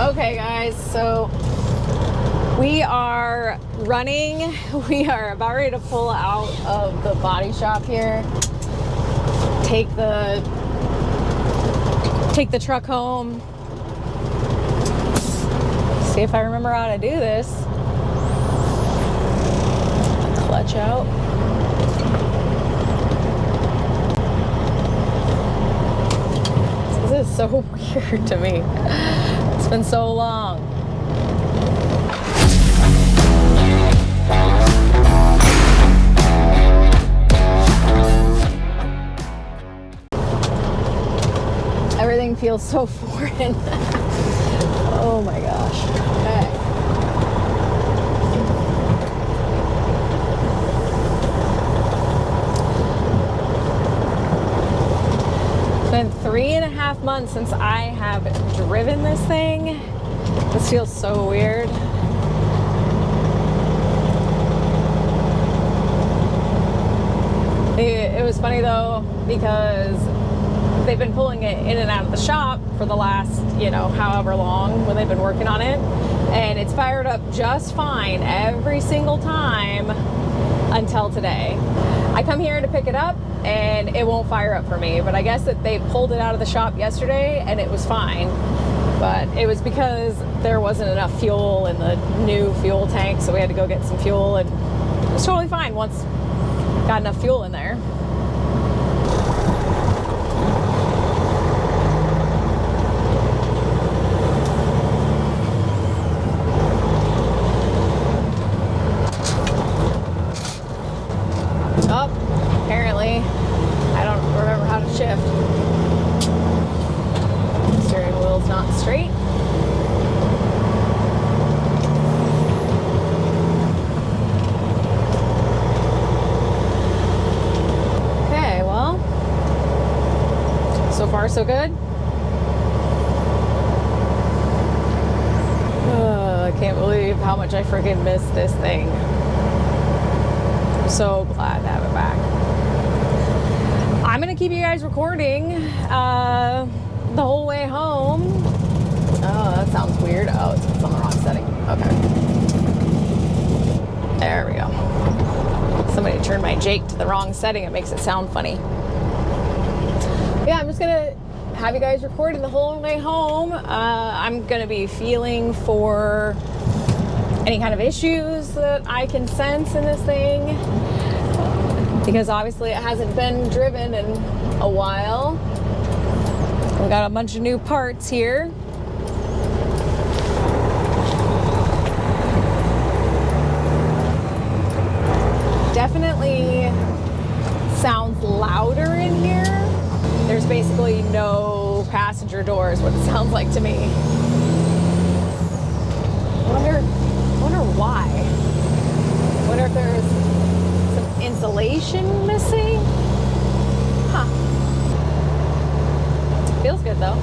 Okay guys, so we are running. We are about ready to pull out of the body shop here. Take the truck home. See if I remember how to do this. Clutch out. This is so weird to me. It's been so long. Everything feels so foreign. Oh my gosh. Okay. It's been 3.5 months since I have driven this thing. This feels so weird. It was funny though, because they've been pulling it in and out of the shop for the last, however long when they've been working on it. And it's fired up just fine every single time until today. I come here to pick it up and it won't fire up for me. But I guess that they pulled it out of the shop yesterday and it was fine. But it was because there wasn't enough fuel in the new fuel tank. So we had to go get some fuel, and it was totally fine once got enough fuel in there. Oh, apparently I don't remember how to shift. Steering wheel's not straight. Okay, well, so far so good. I can't believe how much I freaking missed this thing. I'm so glad to have it back. I'm gonna keep you guys recording the whole way home. Oh, that sounds weird. Oh, it's on the wrong setting. Okay. There we go. Somebody turned my Jake to the wrong setting. It makes it sound funny. Yeah, I'm just gonna have you guys recording the whole way home. I'm gonna be feeling for any kind of issues that I can sense in this thing, because obviously it hasn't been driven in a while. We got a bunch of new parts here. Definitely sounds louder in here. There's basically no passenger doors, what it sounds like to me. I wonder why. I wonder if there's some insulation missing. Huh. Feels good though.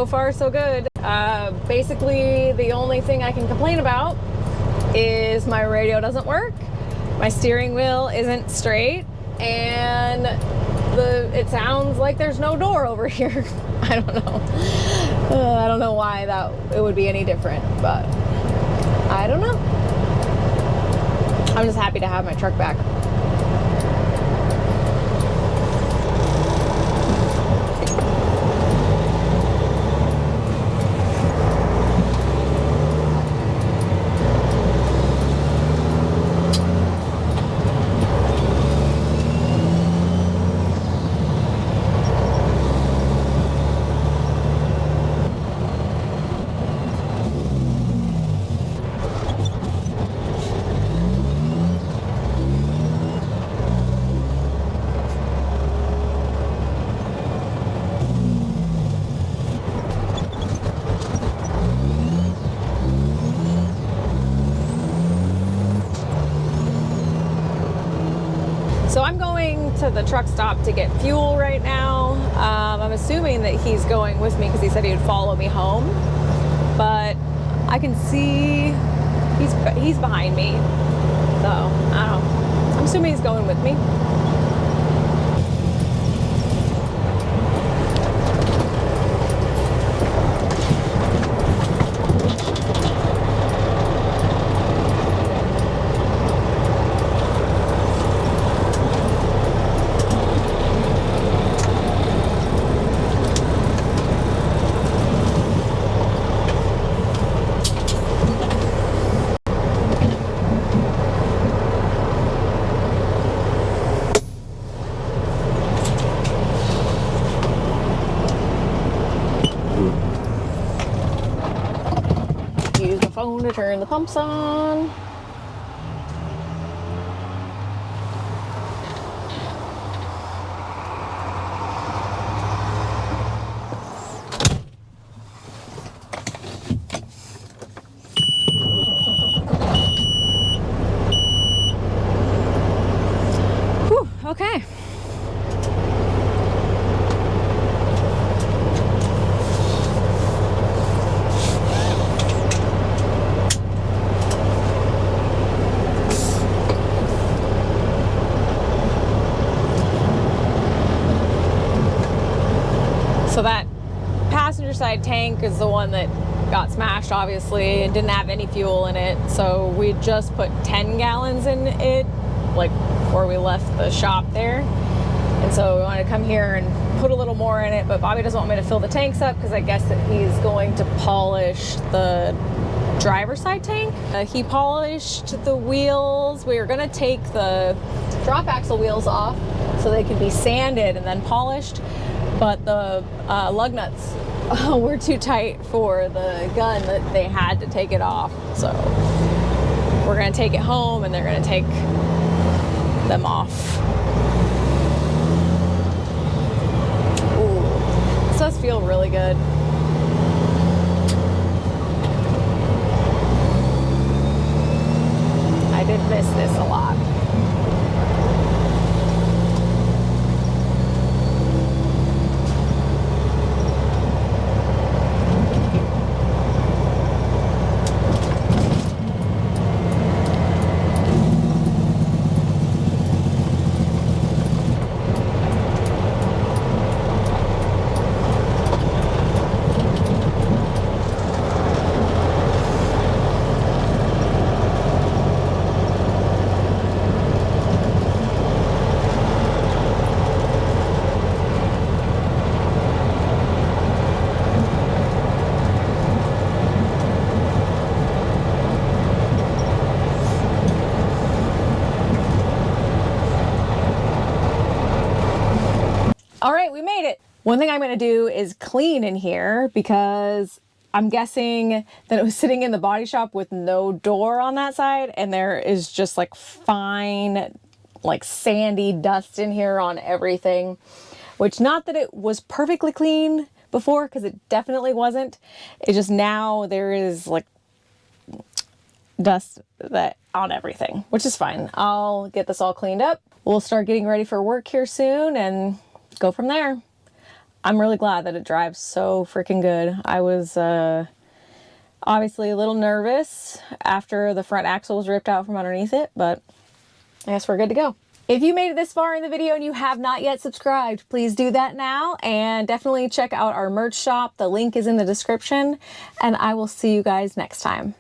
So far, so good. Basically, the only thing I can complain about is my radio doesn't work, my steering wheel isn't straight, and it sounds like there's no door over here. I don't know. I don't know why it would be any different, but I don't know. I'm just happy to have my truck back. So I'm going to the truck stop to get fuel right now. I'm assuming that he's going with me because he said he would follow me home. But I can see he's behind me. So I don't know. I'm assuming he's going with me. Use my phone to turn the pumps on. Whew, okay. So that passenger side tank is the one that got smashed, obviously, and didn't have any fuel in it. So we just put 10 gallons in it, like before we left the shop there. And so we wanted to come here and put a little more in it, but Bobby doesn't want me to fill the tanks up because I guess that he's going to polish the driver's side tank. He polished the wheels. We were gonna take the drop axle wheels off so they could be sanded and then polished. But the lug nuts were too tight for the gun that they had to take it off. So we're gonna take it home and they're gonna take them off. Ooh, this does feel really good. I did miss this a lot. All right, we made it. One thing I'm gonna do is clean in here because I'm guessing that it was sitting in the body shop with no door on that side, and there is just like fine, like sandy dust in here on everything, which not that it was perfectly clean before, because it definitely wasn't. It's just now there is like dust that on everything, which is fine. I'll get this all cleaned up. We'll start getting ready for work here soon and go from there. I'm really glad that it drives so freaking good. I was obviously a little nervous after the front axle was ripped out from underneath it, but I guess we're good to go. If you made it this far in the video and you have not yet subscribed, please do that now, and definitely check out our merch shop. The link is in the description, and I will see you guys next time.